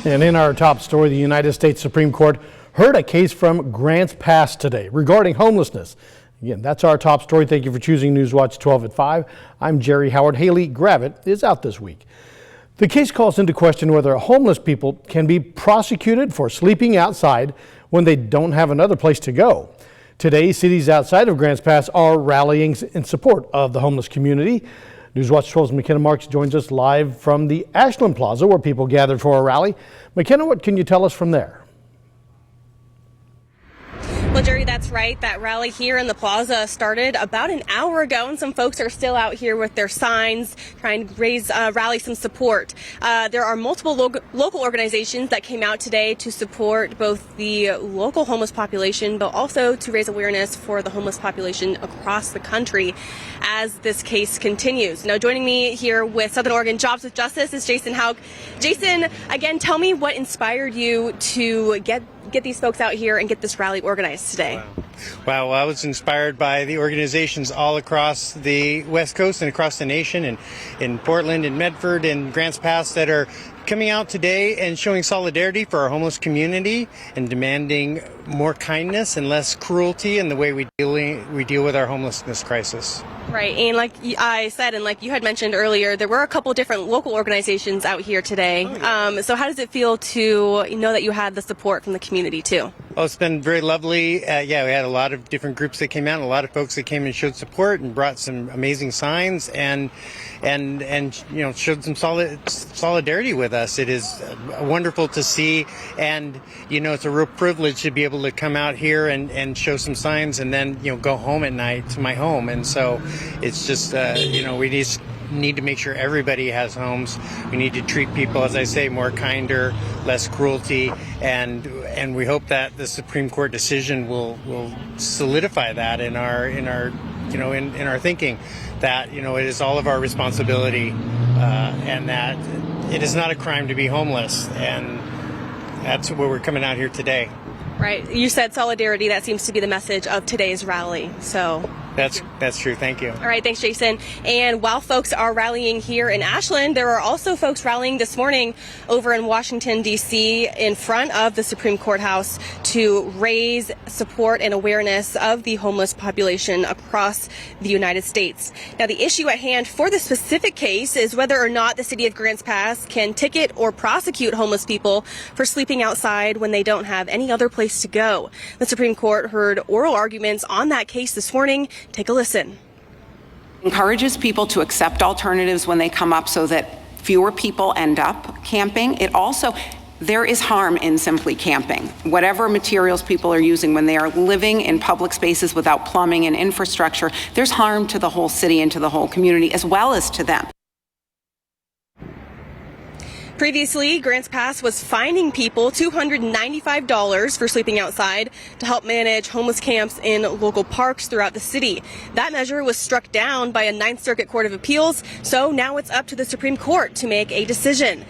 And in our top story, the United States Supreme Court heard a case from Grants Pass today regarding homelessness. Again, that's our top story. Thank you for choosing Newswatch 12 at 5. I'm Jerry Howard. Haley Gravett is out this week. The case calls into question whether homeless people can be prosecuted for sleeping outside when they don't have another place to go. Today, cities outside of Grants Pass are rallying in support of the homeless community. Newswatch 12's McKenna Marks joins us live from the Ashland Plaza, where people gathered for a rally. McKenna, what can you tell us from there? Well, Jerry, that's right. That rally here in the plaza started about an hour ago, and some folks are still out here with their signs trying to rally some support. There are multiple local organizations that came out today to support both the local homeless population, but also to raise awareness for the homeless population across the country as this case continues. Now, joining me here with Southern Oregon Jobs with Justice is Jason Hauk. Jason, again, tell me what inspired you to get these folks out here and get this rally organized today. Wow, I was inspired by the organizations all across the West Coast and across the nation, and in Portland and Medford and Grants Pass, that are coming out today and showing solidarity for our homeless community and demanding more kindness and less cruelty in the way we deal with our homelessness crisis. Right, and like I said, and like you had mentioned earlier, there were a couple different local organizations out here today. So how does it feel to know that you had the support from the community too? Oh, it's been very lovely. We had a lot of different groups that came out, and a lot of folks that came and showed support and brought some amazing signs and showed some solidarity with us. It is wonderful to see, and it's a real privilege to be able to come out here and show some signs and then go home at night to my home. And so it's just we need to make sure everybody has homes. We need to treat people, as I say, more kinder, less cruelty, and we hope that the Supreme Court decision will solidify that in our thinking, that it is all of our responsibility, and that it is not a crime to be homeless, and that's where we're coming out here today. Right. You said solidarity. That seems to be the message of today's rally. So that's true. Thank you. All right. Thanks, Jason. And while folks are rallying here in Ashland, there are also folks rallying this morning over in Washington, D.C. in front of the Supreme Courthouse to raise support and awareness of the homeless population across the United States. Now, the issue at hand for the specific case is whether or not the city of Grants Pass can ticket or prosecute homeless people for sleeping outside when they don't have any other place to go. The Supreme Court heard oral arguments on that case this morning. Take a listen. Encourages people to accept alternatives when they come up so that fewer people end up camping. There is harm in simply camping. Whatever materials people are using when they are living in public spaces without plumbing and infrastructure, there's harm to the whole city and to the whole community as well as to them. Previously, Grants Pass was fining people $295 for sleeping outside to help manage homeless camps in local parks throughout the city. That measure was struck down by a Ninth Circuit Court of Appeals, so now it's up to the Supreme Court to make a decision.